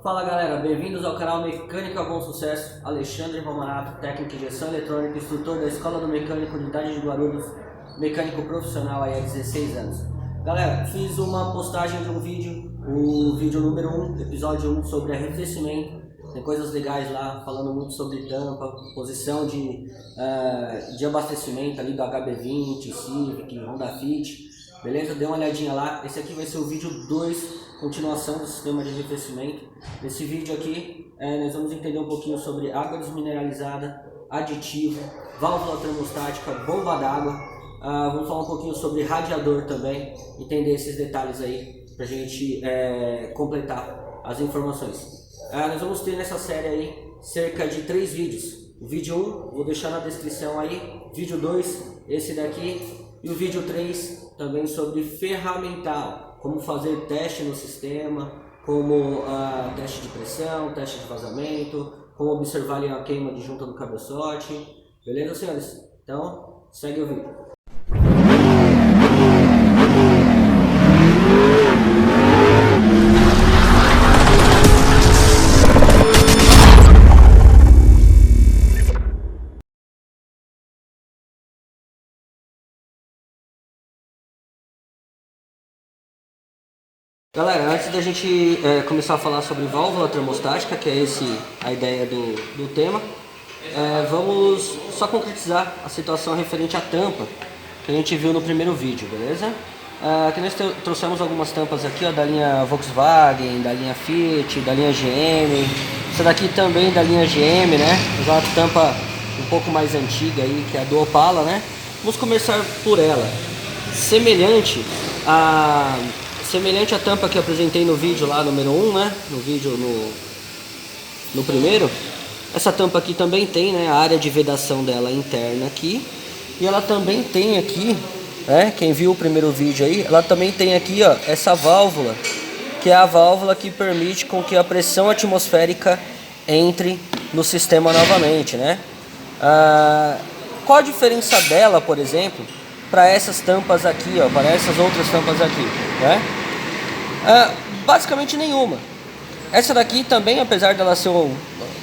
Fala galera, bem-vindos ao canal Mecânica Bom Sucesso. Alexandre Romanato, técnico de gestão eletrônica, instrutor da Escola do Mecânico Unidade de Guarulhos, mecânico profissional aí há 16 anos. Galera, fiz uma postagem de um vídeo, o vídeo número 1, episódio 1, sobre arrefecimento. Tem coisas legais lá, falando muito sobre tampa, posição de abastecimento ali do HB20, Civic, Honda Fit. Beleza? Dê uma olhadinha lá. Esse aqui vai ser o vídeo 2, continuação do sistema de arrefecimento. Nesse vídeo aqui, nós vamos entender um pouquinho sobre água desmineralizada, aditivo, válvula termostática, bomba d'água. Vamos falar um pouquinho sobre radiador também, entender esses detalhes aí pra gente completar as informações. Nós vamos ter nessa série aí cerca de 3 vídeos. O vídeo 1, vou deixar na descrição aí. Vídeo 2, esse daqui. E o vídeo 3, também sobre ferramental. Como fazer teste no sistema, como teste de pressão, teste de vazamento, como observar ali a queima de junta do cabeçote. Beleza, senhores? Então, segue o vídeo. Galera, antes da gente começar a falar sobre válvula termostática, que é a ideia do tema, vamos só concretizar a situação referente à tampa que a gente viu no primeiro vídeo, beleza? Aqui nós trouxemos algumas tampas aqui, ó, da linha Volkswagen, da linha Fiat, da linha GM, essa daqui também da linha GM, né? Usar uma tampa um pouco mais antiga aí, que é a do Opala, né? Vamos começar por ela, semelhante à tampa que eu apresentei no vídeo lá, número 1, né? No primeiro. Essa tampa aqui também tem, né, a área de vedação dela interna aqui. E ela também tem aqui, quem viu o primeiro vídeo aí, ela também tem aqui, ó, essa válvula, que é a válvula que permite com que a pressão atmosférica entre no sistema novamente, né? Qual a diferença dela, por exemplo, para essas tampas aqui, ó, para essas outras tampas aqui, né? Basicamente nenhuma. Essa daqui também, apesar dela ser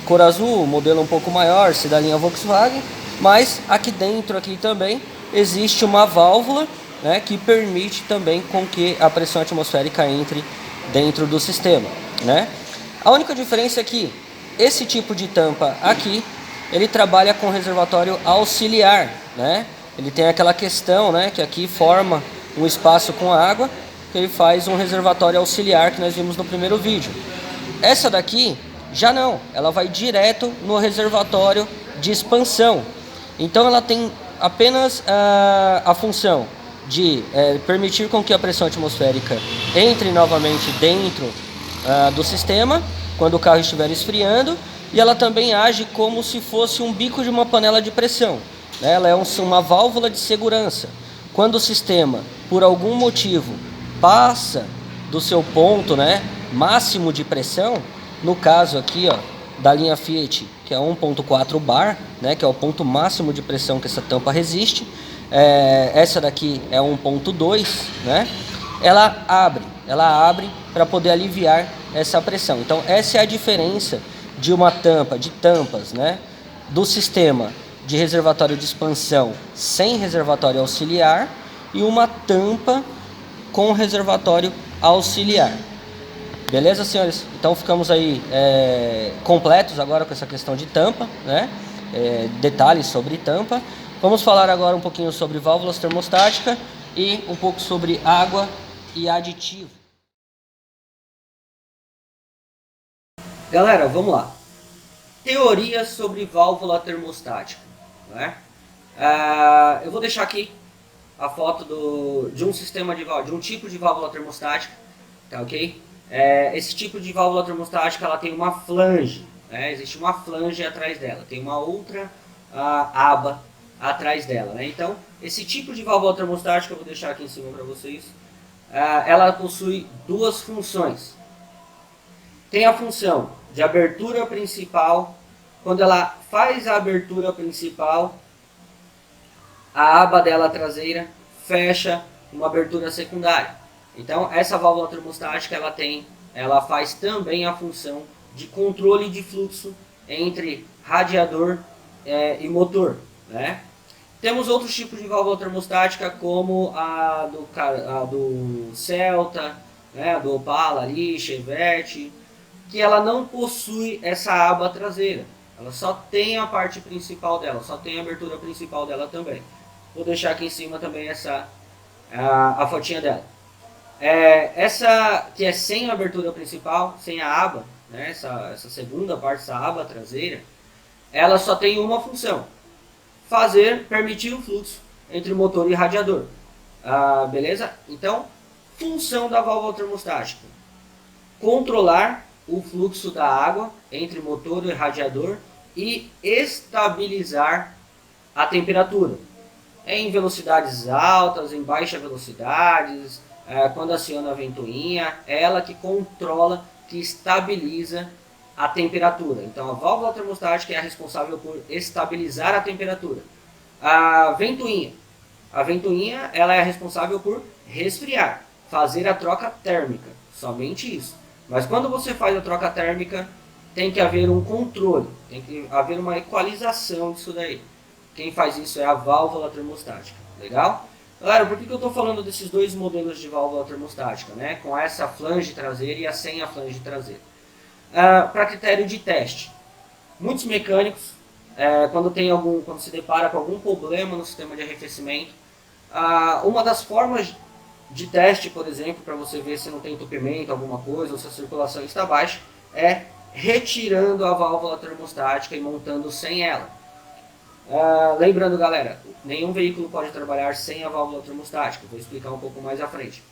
cor azul, modelo um pouco maior, ser da linha Volkswagen, mas aqui dentro aqui também existe uma válvula, né, que permite também com que a pressão atmosférica entre dentro do sistema, né? A única diferença é que esse tipo de tampa aqui, ele trabalha com reservatório auxiliar, né? Ele tem aquela questão, né, que aqui forma um espaço com água, que ele faz um reservatório auxiliar que nós vimos no primeiro vídeo. Essa daqui já não, ela vai direto no reservatório de expansão. Então ela tem apenas a função de permitir com que a pressão atmosférica entre novamente dentro do sistema quando o carro estiver esfriando, e ela também age como se fosse um bico de uma panela de pressão. Ela é uma válvula de segurança. Quando o sistema, por algum motivo, passa do seu ponto, né, máximo de pressão, no caso aqui, ó, da linha Fiat, que é 1.4 bar, né, que é o ponto máximo de pressão que essa tampa resiste, essa daqui é 1.2, né, ela abre para poder aliviar essa pressão. Então essa é a diferença de uma tampas, né, do sistema de reservatório de expansão sem reservatório auxiliar e uma tampa com reservatório auxiliar. Beleza, senhores? Então ficamos aí completos agora com essa questão de tampa, né? Detalhes sobre tampa. Vamos falar agora um pouquinho sobre válvulas termostáticas e um pouco sobre água e aditivo. Galera, vamos lá. Teoria sobre válvula termostática, né? Eu vou deixar aqui a foto de um tipo de válvula termostática, tá ok? Esse tipo de válvula termostática, ela tem uma flange, né? Existe uma flange atrás dela, tem uma outra aba atrás dela, né? Então, esse tipo de válvula termostática, eu vou deixar aqui em cima para vocês, ela possui duas funções. Tem a função de abertura principal. Quando ela faz a abertura principal, a aba dela traseira fecha uma abertura secundária. Então essa válvula termostática, ela tem ela faz também a função de controle de fluxo entre radiador e motor, né? Temos outros tipos de válvula termostática, como a do Celta, né, a do Opala, ali, Chevette, que ela não possui essa aba traseira. Ela só tem a parte principal dela, só tem a abertura principal dela também. Vou deixar aqui em cima também a fotinha dela. Essa que é sem a abertura principal, sem a aba, né, essa segunda parte, essa aba traseira, ela só tem uma função: permitir o fluxo entre motor e radiador. Beleza? Então, função da válvula termostática: controlar o fluxo da água entre motor e radiador e estabilizar a temperatura em velocidades altas, em baixas velocidades, quando aciona a ventoinha, é ela que controla, que estabiliza a temperatura. Então a válvula termostática é a responsável por estabilizar a temperatura. A ventoinha ela é a responsável por resfriar, fazer a troca térmica, somente isso. Mas quando você faz a troca térmica, tem que haver um controle, tem que haver uma equalização disso daí. Quem faz isso é a válvula termostática. Legal? Galera, por que eu estou falando desses dois modelos de válvula termostática, né? Com essa flange traseira e a sem a flange traseira? Para critério de teste. Muitos mecânicos, quando se depara com algum problema no sistema de arrefecimento, uma das formas de teste, por exemplo, para você ver se não tem entupimento, alguma coisa, ou se a circulação está baixa, é retirando a válvula termostática e montando sem ela. Lembrando, galera, nenhum veículo pode trabalhar sem a válvula termostática, vou explicar um pouco mais à frente.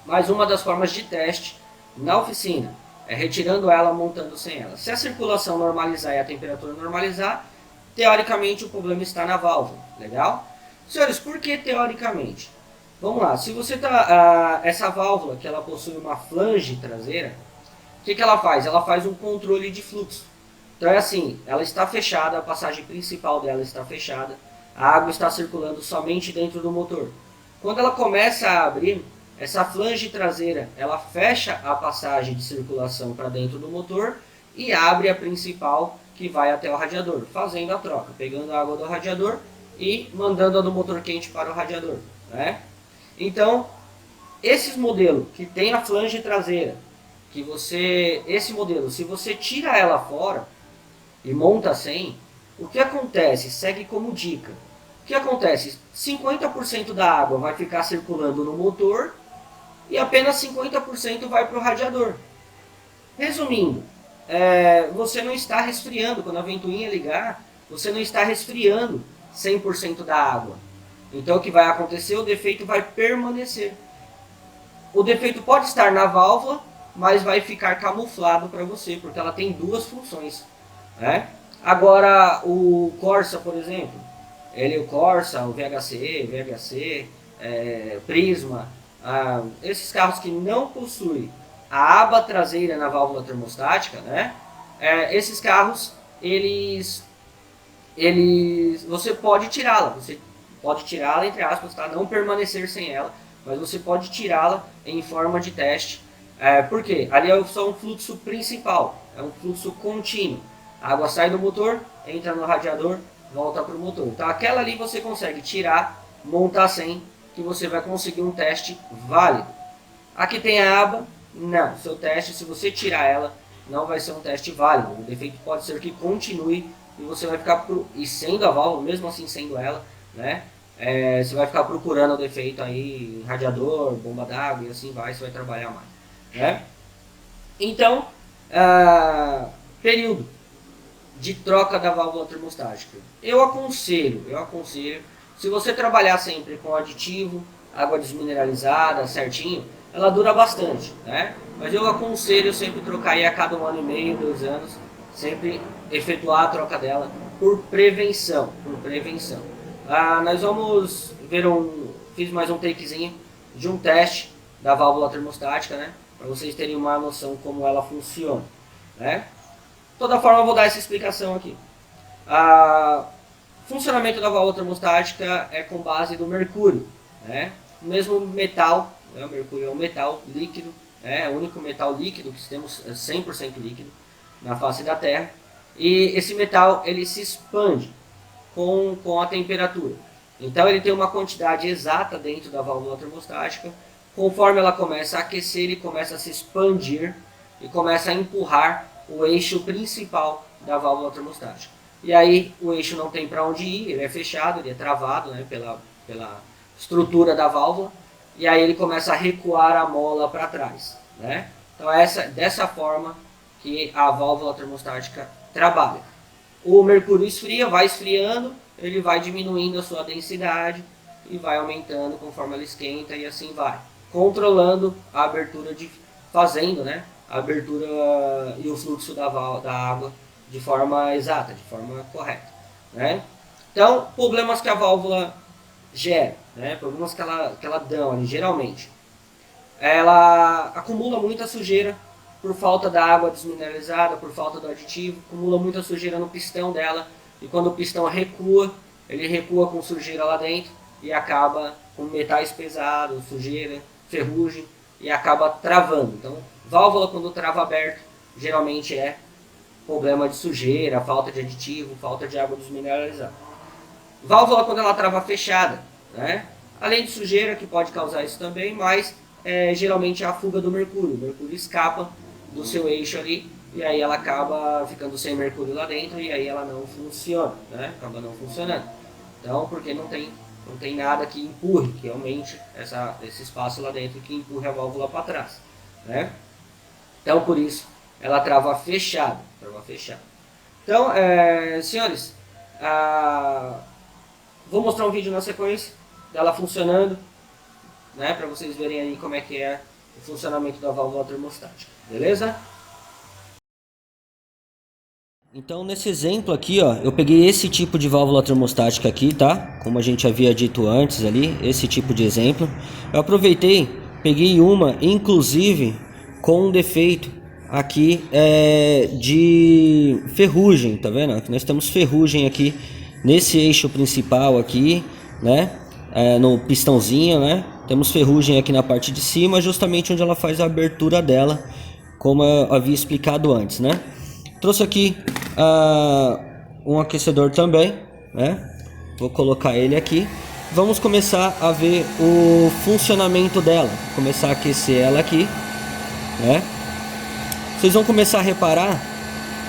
Mas uma das formas de teste na oficina é retirando ela, montando sem ela. Se a circulação normalizar e a temperatura normalizar, teoricamente o problema está na válvula. Legal? Senhores, por que teoricamente? Vamos lá, se você essa válvula que ela possui uma flange traseira, o que ela faz? Ela faz um controle de fluxo. Então é assim, ela está fechada, a passagem principal dela está fechada, a água está circulando somente dentro do motor. Quando ela começa a abrir, essa flange traseira, ela fecha a passagem de circulação para dentro do motor e abre a principal que vai até o radiador, fazendo a troca, pegando a água do radiador e mandando a do motor quente para o radiador, né? Então, esses modelos que tem a flange traseira, esse modelo, se você tira ela fora e monta sem, o que acontece? Segue como dica. O que acontece? 50% da água vai ficar circulando no motor e apenas 50% vai para o radiador. Resumindo, você não está resfriando, quando a ventoinha ligar, você não está resfriando 100% da água. Então o que vai acontecer? O defeito vai permanecer. O defeito pode estar na válvula, mas vai ficar camuflado para você, porque ela tem duas funções, né? Agora o Corsa, por exemplo, o Corsa, o VHC, Prisma, esses carros que não possuem a aba traseira na válvula termostática, né? Esses carros, você pode tirá-la, entre aspas, tá? Não permanecer sem ela, mas você pode tirá-la em forma de teste. Por quê? Ali é só um fluxo principal, é um fluxo contínuo. A água sai do motor, entra no radiador, volta para o motor. Então aquela ali você consegue tirar, montar sem, que você vai conseguir um teste válido. Aqui tem a aba, não, seu teste, se você tirar ela, não vai ser um teste válido. O defeito pode ser que continue e você vai ficar, e sendo a válvula, mesmo assim sendo ela, né? Você vai ficar procurando o defeito aí em radiador, bomba d'água e assim vai, você vai trabalhar mais, né? Então, período de troca da válvula termostática. Eu aconselho, se você trabalhar sempre com aditivo, água desmineralizada, certinho, ela dura bastante, né? Mas eu aconselho sempre trocar aí a cada 1 ano e meio, 2 anos, sempre efetuar a troca dela por prevenção, nós vamos ver fiz mais um takezinho de um teste da válvula termostática, né? Para vocês terem uma noção como ela funciona, né? De toda forma, eu vou dar essa explicação aqui. Funcionamento da válvula termostática é com base do mercúrio, né? O mesmo metal, né? O mercúrio é um metal líquido, é o único metal líquido que temos, 100% líquido na face da Terra. E esse metal ele se expande com a temperatura. Então ele tem uma quantidade exata dentro da válvula termostática. Conforme ela começa a aquecer, ele começa a se expandir e começa a empurrar o eixo principal da válvula termostática. E aí o eixo não tem para onde ir, ele é fechado, ele é travado, né, pela estrutura da válvula. E aí ele começa a recuar a mola para trás, né? Então dessa forma que a válvula termostática trabalha. O mercúrio esfria, vai esfriando, ele vai diminuindo a sua densidade e vai aumentando conforme ela esquenta e assim vai, controlando a abertura, fazendo, né, a abertura e o fluxo da água de forma exata, de forma correta, né? Então, problemas que a válvula gera, né, problemas que ela dá ali, geralmente, ela acumula muita sujeira por falta da água desmineralizada, por falta do aditivo, acumula muita sujeira no pistão dela, e quando o pistão recua, ele recua com sujeira lá dentro e acaba com metais pesados, sujeira, ferrugem, e acaba travando. Então, válvula quando trava aberto, geralmente é problema de sujeira, falta de aditivo, falta de água desmineralizada. Válvula quando ela trava fechada, né? Além de sujeira, que pode causar isso também, mas geralmente é a fuga do mercúrio. O mercúrio escapa do seu eixo ali, e aí ela acaba ficando sem mercúrio lá dentro, e aí ela não funciona, né? Acaba não funcionando. Então, porque não tem nada que empurre, que aumente esse espaço lá dentro, que empurre a válvula para trás, né? Então, por isso, ela trava fechada. Então, senhores, vou mostrar um vídeo na sequência dela funcionando, né, para vocês verem aí como é que é o funcionamento da válvula termostática, beleza? Então, nesse exemplo aqui, ó, eu peguei esse tipo de válvula termostática aqui, tá? Como a gente havia dito antes ali, esse tipo de exemplo. Eu aproveitei, peguei uma, inclusive, com um defeito aqui de ferrugem, tá vendo? Aqui nós temos ferrugem aqui nesse eixo principal aqui, né? No pistãozinho, né? Temos ferrugem aqui na parte de cima, justamente onde ela faz a abertura dela, como eu havia explicado antes, né? Trouxe aqui um aquecedor também, né? Vou colocar ele aqui. Vamos começar a ver o funcionamento dela. Vou começar a aquecer ela aqui, né? Vocês vão começar a reparar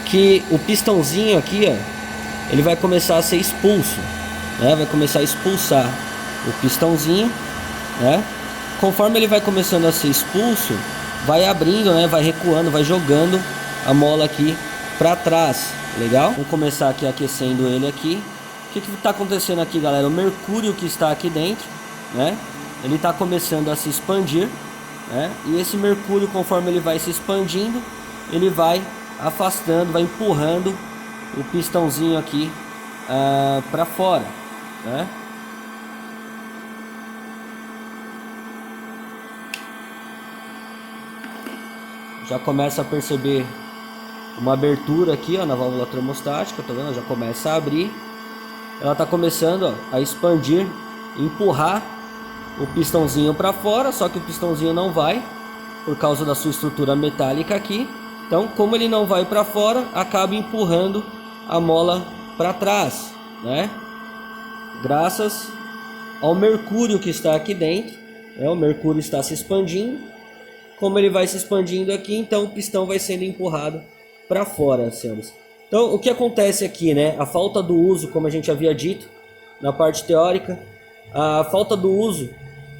que o pistãozinho aqui, ó, ele vai começar a ser expulso, né? Vai começar a expulsar o pistãozinho, né? Conforme ele vai começando a ser expulso, vai abrindo, né? Vai recuando, vai jogando a mola aqui para trás, legal? Vamos começar aqui aquecendo ele aqui. O que está acontecendo aqui, galera? O mercúrio que está aqui dentro, né? Ele está começando a se expandir, né? E esse mercúrio, conforme ele vai se expandindo, ele vai afastando, vai empurrando o pistãozinho aqui para fora, né? Já começa a perceber uma abertura aqui, ó, na válvula termostática, tá vendo? Já começa a abrir. Ela está começando, ó, a expandir, empurrar o pistãozinho para fora, só que o pistãozinho não vai por causa da sua estrutura metálica aqui. Então, como ele não vai para fora, acaba empurrando a mola para trás, né? Graças ao mercúrio que está aqui dentro, né? O mercúrio está se expandindo. Como ele vai se expandindo aqui, então o pistão vai sendo empurrado para fora, senhores. Então, o que acontece aqui, né? A falta do uso, como a gente havia dito na parte teórica, a falta do uso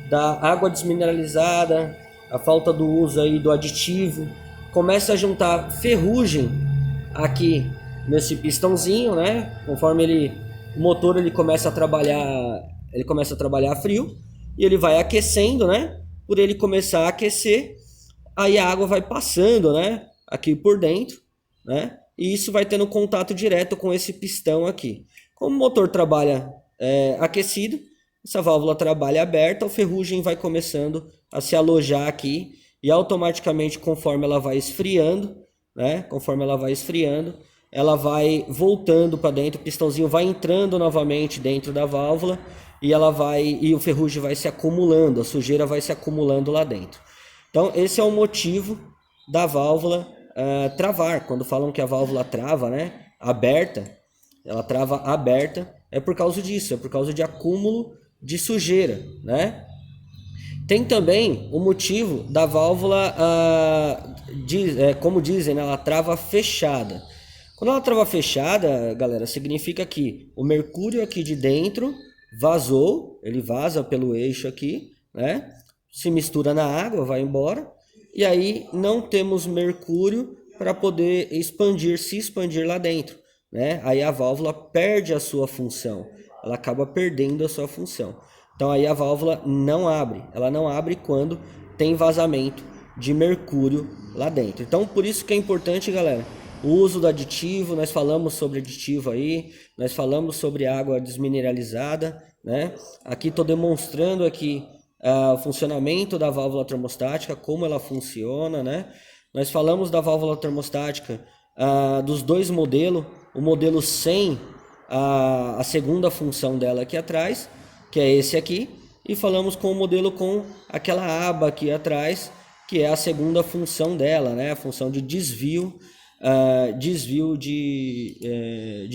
da água desmineralizada, a falta do uso aí do aditivo, começa a juntar ferrugem aqui nesse pistãozinho, né? Conforme o motor ele começa a trabalhar a frio e ele vai aquecendo, né? Por ele começar a aquecer, aí a água vai passando, né? Aqui por dentro, né? E isso vai tendo contato direto com esse pistão aqui. Como o motor trabalha aquecido, essa válvula trabalha aberta, a ferrugem vai começando a se alojar aqui e automaticamente, conforme ela vai esfriando, né? Conforme ela vai esfriando, ela vai voltando para dentro, o pistãozinho vai entrando novamente dentro da válvula e o ferrugem vai se acumulando, a sujeira vai se acumulando lá dentro. Então esse é o motivo da válvula travar. Quando falam que a válvula trava, né, aberta, ela trava aberta, é por causa disso, é por causa de acúmulo de sujeira, né? Tem também o motivo da válvula, como dizem, né, ela trava fechada. Quando ela trava fechada, galera, significa que o mercúrio aqui de dentro vazou, ele vaza pelo eixo aqui, né? Se mistura na água, vai embora, e aí não temos mercúrio para poder se expandir lá dentro, né? Aí a válvula perde a sua função, ela acaba perdendo a sua função. Então aí a válvula não abre, ela não abre quando tem vazamento de mercúrio lá dentro. Então por isso que é importante, galera, o uso do aditivo. Nós falamos sobre aditivo aí, nós falamos sobre água desmineralizada, né? Aqui estou demonstrando aqui o funcionamento da válvula termostática, como ela funciona, né? Nós falamos da válvula termostática dos dois modelos, o modelo sem a segunda função dela aqui atrás, que é esse aqui, e falamos com o modelo com aquela aba aqui atrás, que é a segunda função dela, né? A função de desvio de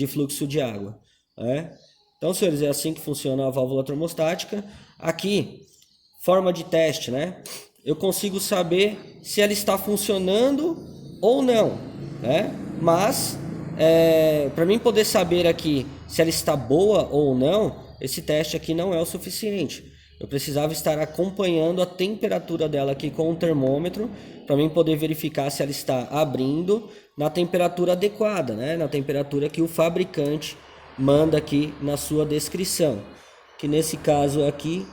fluxo de água, né? Então, senhores, é assim que funciona a válvula termostática. Aqui, forma de teste, né? Eu consigo saber se ela está funcionando ou não, né? Mas, para mim poder saber aqui se ela está boa ou não, esse teste aqui não é o suficiente. Eu precisava estar acompanhando a temperatura dela aqui com o termômetro, para mim poder verificar se ela está abrindo na temperatura adequada, né? Na temperatura que o fabricante manda aqui na sua descrição, que nesse caso aqui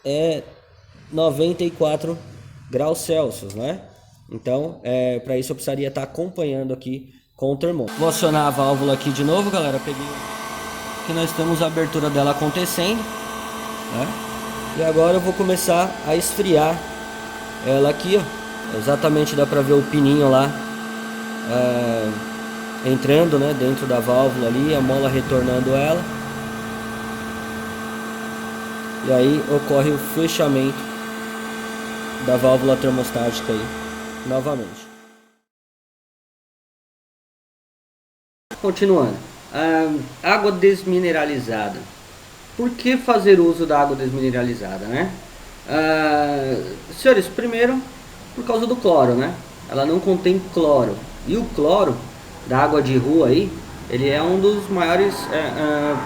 é 94 graus Celsius, né? Então, para isso eu precisaria estar acompanhando aqui com o termômetro. Vou acionar a válvula aqui de novo, galera. Peguei que nós temos a abertura dela acontecendo, né? E agora eu vou começar a esfriar ela aqui, ó. Exatamente, dá para ver o pininho lá entrando, né, dentro da válvula ali, a mola retornando ela. E aí ocorre o fechamento da válvula termostática aí, novamente. Continuando, água desmineralizada. Por que fazer uso da água desmineralizada, né? Senhores, primeiro, por causa do cloro, né? Ela não contém cloro. E o cloro da água de rua aí, ele é um dos maiores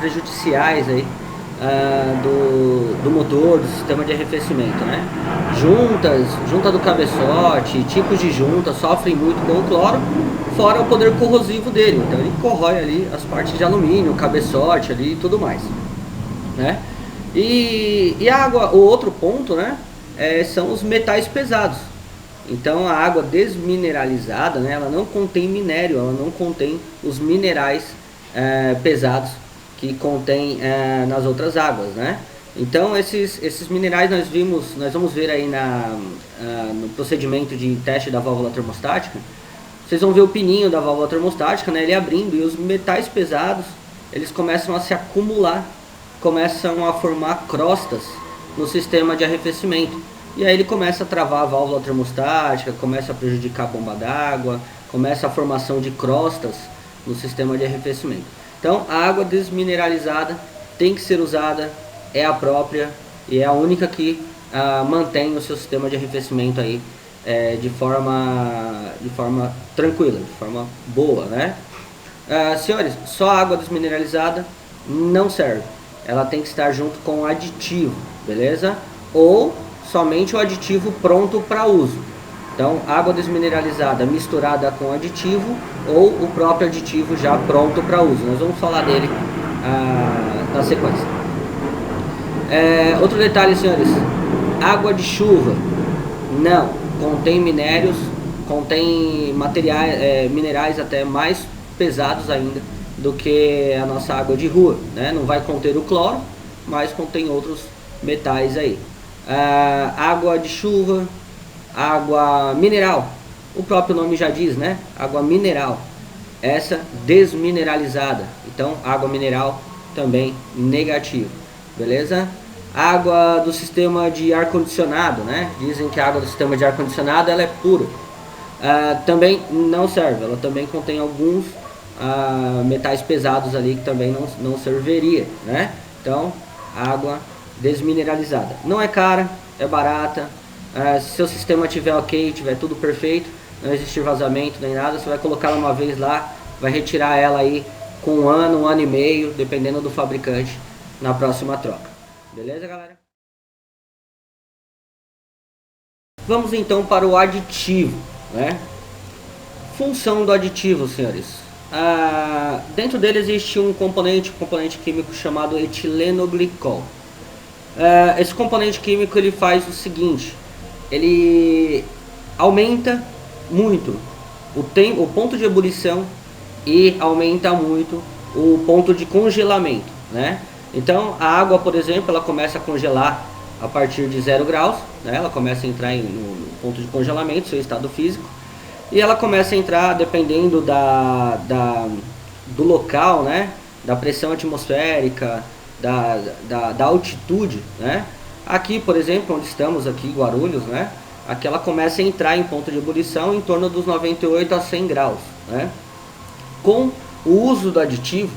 prejudiciais aí do motor, do sistema de arrefecimento, né? Junta do cabeçote, tipos de junta sofrem muito com o cloro, fora o poder corrosivo dele. Então ele corrói ali as partes de alumínio, o cabeçote ali e tudo mais, né? E a água, o outro ponto, né, são os metais pesados. Então a água desmineralizada, né, ela não contém minério, ela não contém os minerais pesados que contém nas outras águas, né? Então esses minerais nós vamos ver aí no procedimento de teste da válvula termostática. Vocês vão ver o pininho da válvula termostática, né, ele abrindo, e os metais pesados, eles começam a se acumular, começam a formar crostas no sistema de arrefecimento. E aí ele começa a travar a válvula termostática, começa a prejudicar a bomba d'água, começa a formação de crostas no sistema de arrefecimento. Então a água desmineralizada tem que ser usada, é a própria e é a única que mantém o seu sistema de arrefecimento aí de forma tranquila, de forma boa, né? Senhores, só a água desmineralizada não serve. Ela tem que estar junto com o aditivo, beleza? Ou somente o aditivo pronto para uso. Então, água desmineralizada misturada com aditivo ou o próprio aditivo já pronto para uso. Nós vamos falar dele na sequência. Outro detalhe, senhores, água de chuva não contém minérios, contém minerais até mais pesados ainda do que a nossa água de rua, né? Não vai conter o cloro, mas contém outros metais aí. Água de chuva, água mineral, o próprio nome já diz, né? Água mineral, essa desmineralizada. Então água mineral também negativo, beleza? água do sistema de ar-condicionado, né? Dizem que a água do sistema de ar-condicionado ela é pura. Também não serve, ela também contém alguns metais pesados ali que também não serviria, né? Então, água desmineralizada. Não é cara, é barata. Se seu sistema tiver ok, tiver tudo perfeito, não existir vazamento nem nada, você vai colocar ela uma vez lá, vai retirar ela aí com um ano e meio, dependendo do fabricante, na próxima troca. Beleza, galera? Vamos então para o aditivo, né? Função do aditivo, senhores. Dentro dele existe um componente químico chamado etilenoglicol. Esse componente químico ele faz o seguinte: ele aumenta muito o ponto de ebulição e aumenta muito o ponto de congelamento, né? Então a água, por exemplo, ela começa a congelar a partir de 0 graus, né? Ela começa a entrar no ponto de congelamento, seu estado físico, e ela começa a entrar dependendo do local, né? Da pressão atmosférica, da altitude, né? Aqui, por exemplo, onde estamos aqui, Guarulhos, né? Aqui ela começa a entrar em ponto de ebulição em torno dos 98 a 100 graus, né? Com o uso do aditivo,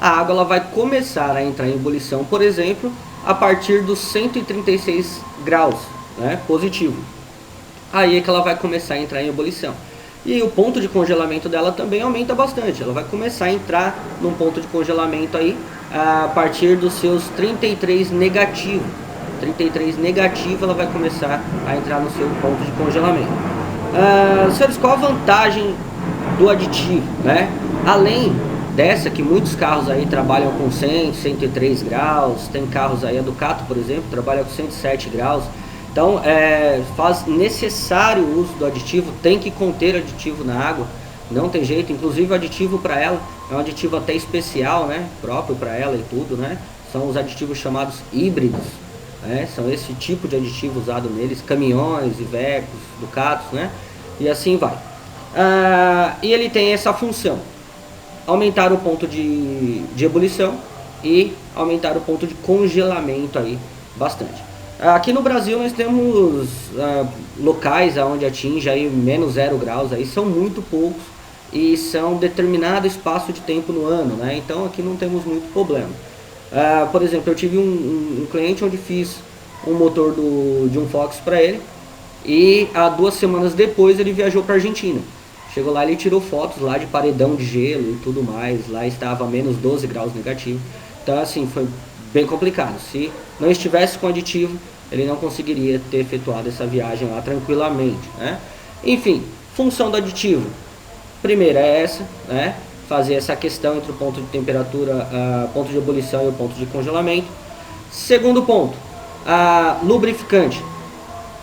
a água ela vai começar a entrar em ebulição, por exemplo, a partir dos 136 graus, né? Positivo. Aí é que ela vai começar a entrar em ebulição. E o ponto de congelamento dela também aumenta bastante. Ela vai começar a entrar num ponto de congelamento aí a partir dos seus 33 negativo. 33 negativo ela vai começar a entrar no seu ponto de congelamento. Senhores, qual a vantagem do aditivo, né? Além dessa que muitos carros aí trabalham com 100, 103 graus, tem carros aí, a Ducato, por exemplo, trabalha com 107 graus. Então, faz necessário o uso do aditivo, tem que conter aditivo na água, não tem jeito. Inclusive o aditivo para ela é um aditivo até especial, né? Próprio para ela e tudo, né? São os aditivos chamados híbridos, né? São esse tipo de aditivo usado neles, caminhões, Ivecos, Ducatos, né? E assim vai. E ele tem essa função: aumentar o ponto de ebulição e aumentar o ponto de congelamento aí bastante. Aqui no Brasil nós temos locais onde atinge aí menos 0 graus, aí são muito poucos e são determinado espaço de tempo no ano, né? Então aqui não temos muito problema. Por exemplo, eu tive um cliente onde fiz um motor de um Fox para ele, e 2 semanas depois ele viajou para a Argentina. Chegou lá, ele tirou fotos lá de paredão de gelo e tudo mais, lá estava menos 12 graus negativo. Então assim, foi bem complicado. Se não estivesse com aditivo, ele não conseguiria ter efetuado essa viagem lá tranquilamente, né? Enfim, função do aditivo, primeira é essa, né? Fazer essa questão entre o ponto de temperatura, ponto de ebulição e o ponto de congelamento. Segundo ponto, lubrificante.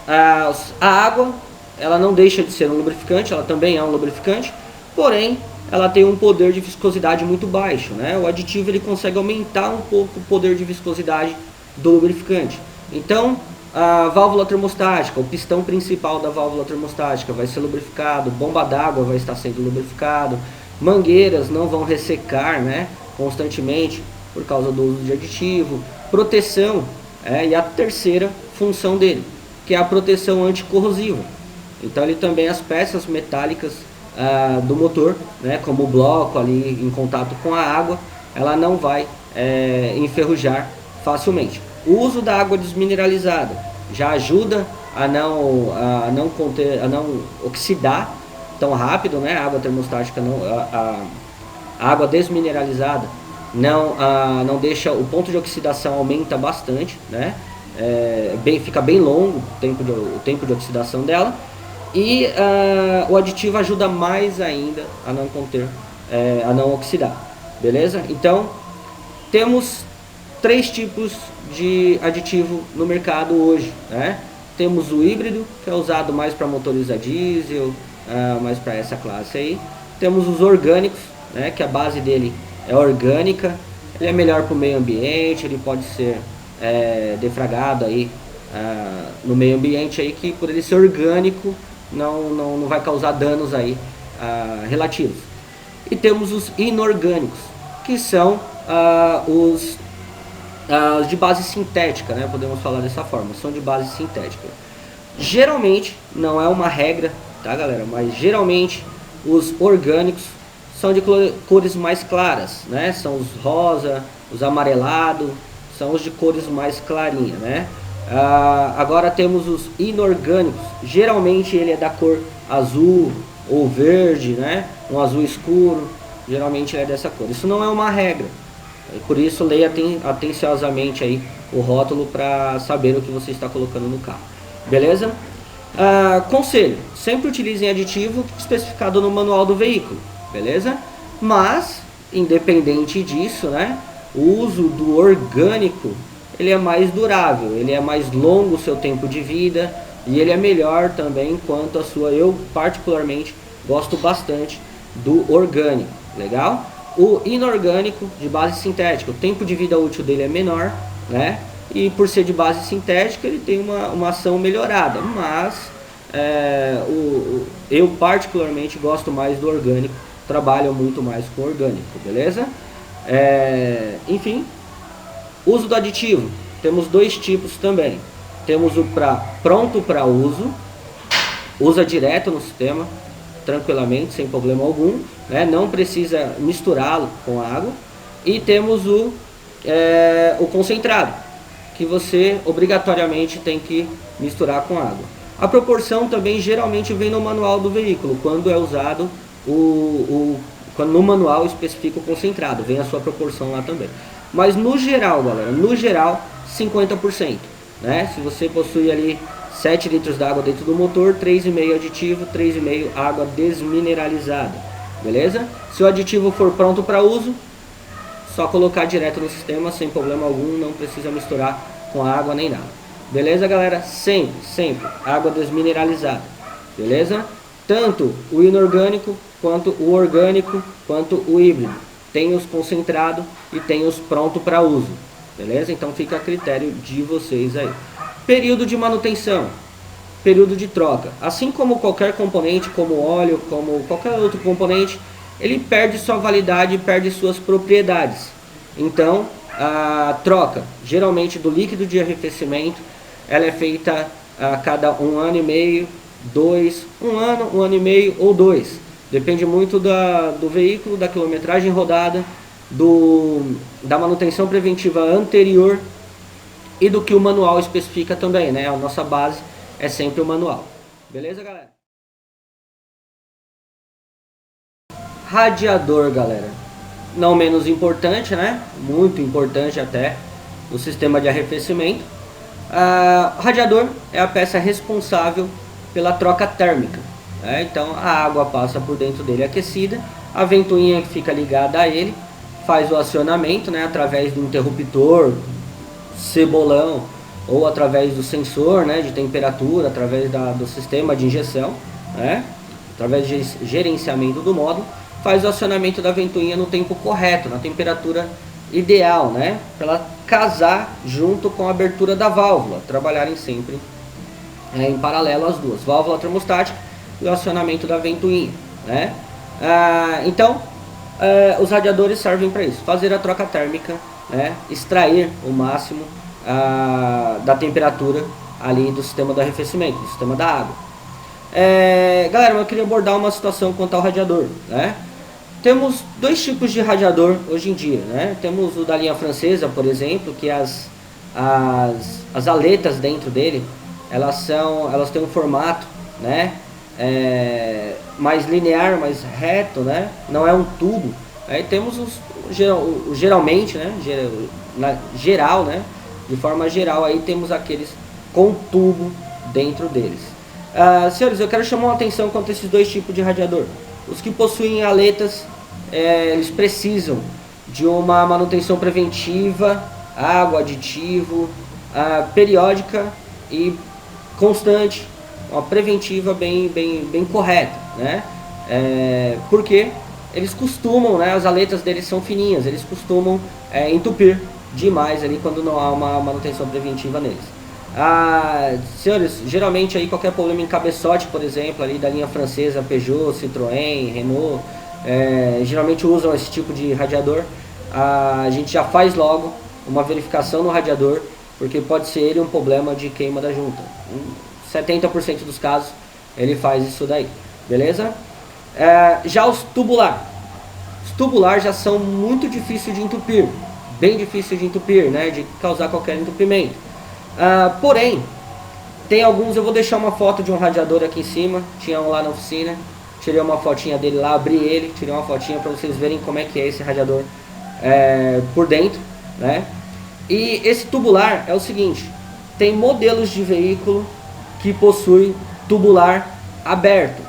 A água, ela não deixa de ser um lubrificante, ela também é um lubrificante, porém ela tem um poder de viscosidade muito baixo, né? O aditivo ele consegue aumentar um pouco o poder de viscosidade do lubrificante. Então a válvula termostática, o pistão principal da válvula termostática vai ser lubrificado, bomba d'água vai estar sendo lubrificado, mangueiras não vão ressecar, né, constantemente por causa do uso de aditivo, proteção, e a terceira função dele, que é a proteção anticorrosiva. Então ele também, as peças metálicas do motor, né, como o bloco ali em contato com a água, ela não vai enferrujar facilmente. O uso da água desmineralizada já ajuda a não oxidar tão rápido, né? A água termostática a água desmineralizada não deixa, o ponto de oxidação aumenta bastante, né? Fica bem longo o tempo de oxidação dela, e o aditivo ajuda mais ainda a não conter, a não oxidar, beleza? Então temos 3 tipos de aditivo no mercado hoje, né? Temos o híbrido, que é usado mais para motores a diesel, mais para essa classe aí. Temos os orgânicos, né, que a base dele é orgânica, ele é melhor para o meio ambiente, ele pode ser defragado aí no meio ambiente aí, que por ele ser orgânico não vai causar danos aí relativos. E temos os inorgânicos, que são os de base sintética, né? Podemos falar dessa forma, são de base sintética. Geralmente, não é uma regra, tá galera? Mas geralmente os orgânicos são de cores mais claras, né? São os rosa, os amarelado, são os de cores mais clarinha, né? Agora temos os inorgânicos, geralmente ele é da cor azul ou verde, né? Um azul escuro, geralmente ele é dessa cor. Isso não é uma regra, por isso leia atenciosamente aí o rótulo para saber o que você está colocando no carro, beleza? Conselho, sempre utilizem aditivo especificado no manual do veículo, beleza? Mas, independente disso, né? O uso do orgânico, ele é mais durável, ele é mais longo o seu tempo de vida e ele é melhor também quanto a sua. Eu particularmente gosto bastante do orgânico, legal? O inorgânico de base sintética, o tempo de vida útil dele é menor, né? E por ser de base sintética ele tem uma ação melhorada, mas eu particularmente gosto mais do orgânico, trabalho muito mais com orgânico, beleza? Enfim, uso do aditivo, temos dois tipos também. Temos o pronto para uso, usa direto no sistema, tranquilamente, sem problema algum, né? Não precisa misturá-lo com água. E temos o concentrado, que você obrigatoriamente tem que misturar com água. A proporção também geralmente vem no manual do veículo, quando é usado quando no manual especifica o concentrado, vem a sua proporção lá também. Mas no geral, galera, no geral 50%, né? Se você possui ali 7 litros d'água dentro do motor, 3,5 aditivo, 3,5 água desmineralizada, beleza? Se o aditivo for pronto para uso, só colocar direto no sistema sem problema algum, não precisa misturar com água nem nada, beleza galera? Sempre água desmineralizada, beleza? Tanto o inorgânico quanto o orgânico quanto o híbrido tem os concentrados e tem os pronto para uso, beleza? Então fica a critério de vocês aí. Período de manutenção, período de troca, assim como qualquer componente, como óleo, como qualquer outro componente, ele perde sua validade, perde suas propriedades. Então a troca geralmente do líquido de arrefecimento, ela é feita a cada 1 ano e meio, 2, 1 ano e meio ou 2, depende muito do veículo, da quilometragem rodada, da manutenção preventiva anterior e do que o manual especifica também, né? A nossa base é sempre o manual, beleza galera? Radiador, galera, não menos importante, né? Muito importante até no sistema de arrefecimento. O radiador é a peça responsável pela troca térmica, né? Então a água passa por dentro dele aquecida, a ventoinha que fica ligada a ele faz o acionamento, né? Através do interruptor, cebolão, ou através do sensor, né? De temperatura, através do sistema de injeção, né? Através de gerenciamento do módulo, faz o acionamento da ventoinha no tempo correto, na temperatura ideal, né? Para ela casar junto com a abertura da válvula, trabalharem sempre em paralelo as duas, válvula termostática e o acionamento da ventoinha, né? Então os radiadores servem para isso, fazer a troca térmica, né? Extrair o máximo da temperatura ali do sistema do arrefecimento, do sistema da água. Galera, eu queria abordar uma situação quanto ao radiador, né? Temos dois tipos de radiador hoje em dia, né? Temos o da linha francesa, por exemplo, que as aletas dentro dele, elas têm um formato, né? Mais linear, mais reto, né? Não é um tubo. Aí temos geralmente, né? Geral, né? De forma geral, aí temos aqueles com tubo dentro deles. Senhores, eu quero chamar a atenção quanto a esses dois tipos de radiador. Os que possuem aletas, eles precisam de uma manutenção preventiva, água, aditivo, periódica e constante, uma preventiva bem correta, né? Porque eles costumam, né, as aletas deles são fininhas, eles costumam entupir demais ali quando não há uma manutenção preventiva neles. Senhores, geralmente aí qualquer problema em cabeçote, por exemplo, ali da linha francesa, Peugeot, Citroën, Renault, geralmente usam esse tipo de radiador. A gente já faz logo uma verificação no radiador, porque pode ser ele um problema de queima da junta. 70% dos casos ele faz isso daí, beleza? Já os tubular já são muito difíceis de entupir, bem difíceis de entupir, né, de causar qualquer entupimento. Porém, tem alguns, eu vou deixar uma foto de um radiador aqui em cima, tinha um lá na oficina, tirei uma fotinha dele lá, abri ele, tirei uma fotinha para vocês verem como é que é esse radiador por dentro, né? E esse tubular é o seguinte, tem modelos de veículo que possui tubular aberto,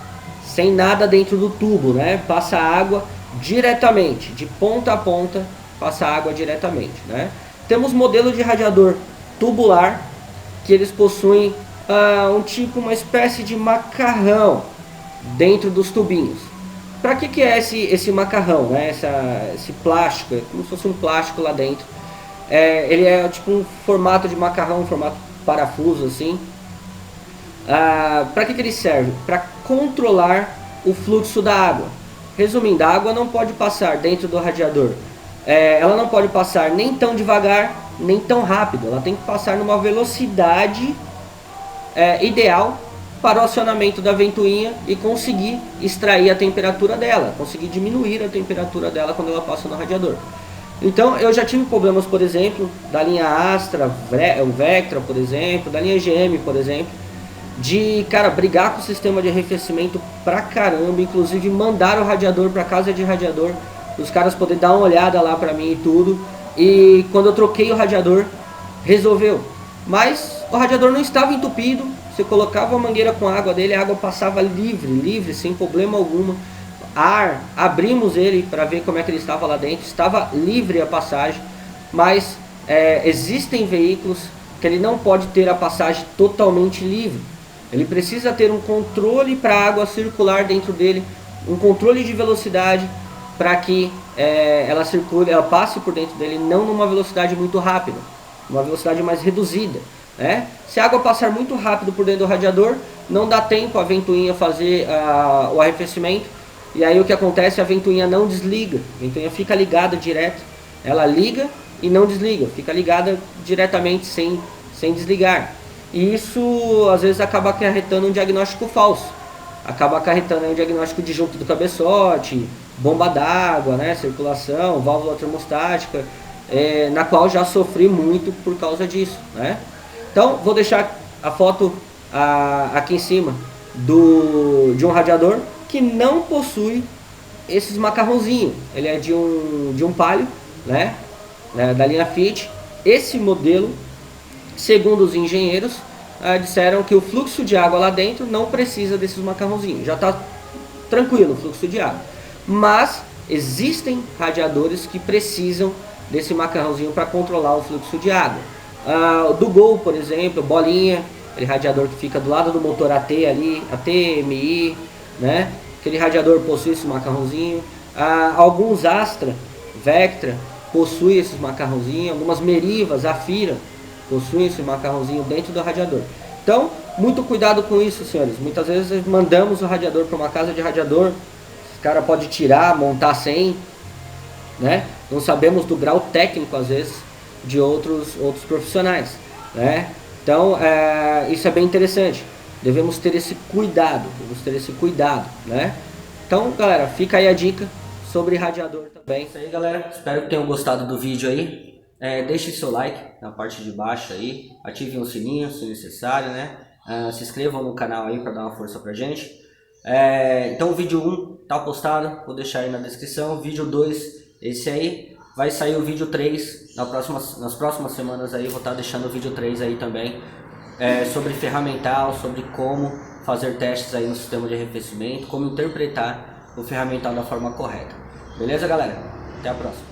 sem nada dentro do tubo, né? Passa água diretamente, de ponta a ponta, passa água diretamente, né? Temos modelo de radiador tubular, que eles possuem uma espécie de macarrão dentro dos tubinhos. Para que é esse macarrão, né? Esse plástico, como se fosse um plástico lá dentro. Ele é tipo um formato de macarrão, um formato parafuso assim. Para que ele serve? Para controlar o fluxo da água. Resumindo, a água não pode passar dentro do radiador. Ela não pode passar nem tão devagar, nem tão rápido. Ela tem que passar numa velocidade ideal para o acionamento da ventoinha e conseguir extrair a temperatura dela, conseguir diminuir a temperatura dela quando ela passa no radiador. Então eu já tive problemas, por exemplo, da linha Astra, o Vectra, por exemplo, da linha GM, por exemplo, de, cara, brigar com o sistema de arrefecimento pra caramba, inclusive mandar o radiador pra casa de radiador, os caras poderem dar uma olhada lá pra mim e tudo, e quando eu troquei o radiador, resolveu. Mas o radiador não estava entupido, você colocava a mangueira com água dele, a água passava livre, sem problema algum. Abrimos ele para ver como é que ele estava lá dentro, estava livre a passagem, mas existem veículos que ele não pode ter a passagem totalmente livre. Ele precisa ter um controle para a água circular dentro dele, um controle de velocidade para que ela circule, ela passe por dentro dele, não numa velocidade muito rápida, uma velocidade mais reduzida, né? Se a água passar muito rápido por dentro do radiador, não dá tempo a ventoinha fazer o arrefecimento, e aí o que acontece, a ventoinha não desliga, a ventoinha fica ligada direto, ela liga e não desliga, fica ligada diretamente sem desligar. E isso às vezes acaba acarretando um diagnóstico falso, acaba acarretando um diagnóstico de junta do cabeçote, bomba d'água, né, circulação, válvula termostática, na qual já sofri muito por causa disso, né? Então vou deixar a foto aqui em cima de um radiador que não possui esses macarrãozinhos. Ele é de um Palio, né, da linha Fit. Esse modelo, segundo os engenheiros, disseram que o fluxo de água lá dentro não precisa desses macarrãozinhos, já está tranquilo o fluxo de água. Mas existem radiadores que precisam desse macarrãozinho para controlar o fluxo de água. Do Gol, por exemplo, bolinha, aquele radiador que fica do lado do motor AT ali, AT-MI, né? Aquele radiador possui esse macarrãozinho. Alguns Astra, Vectra possuem esses macarrãozinhos, algumas Merivas, Afira possuem esse macarrãozinho dentro do radiador. Então, muito cuidado com isso, senhores. Muitas vezes mandamos o radiador para uma casa de radiador, o cara pode tirar, montar sem, né? Não sabemos do grau técnico, às vezes, de outros profissionais, né? Então, isso é bem interessante. Devemos ter esse cuidado, né? Então, galera, fica aí a dica sobre radiador também. Isso aí, galera. Espero que tenham gostado do vídeo aí. Deixe seu like na parte de baixo aí. Ativem o sininho se necessário, né? Se inscrevam no canal aí para dar uma força pra gente. Então o vídeo 1 tá postado, vou deixar aí na descrição. Vídeo 2, esse aí. Vai sair o vídeo 3 nas próximas semanas aí. Vou estar deixando o vídeo 3 aí também. Sobre ferramental, sobre como fazer testes aí no sistema de arrefecimento, como interpretar o ferramental da forma correta. Beleza, galera? Até a próxima.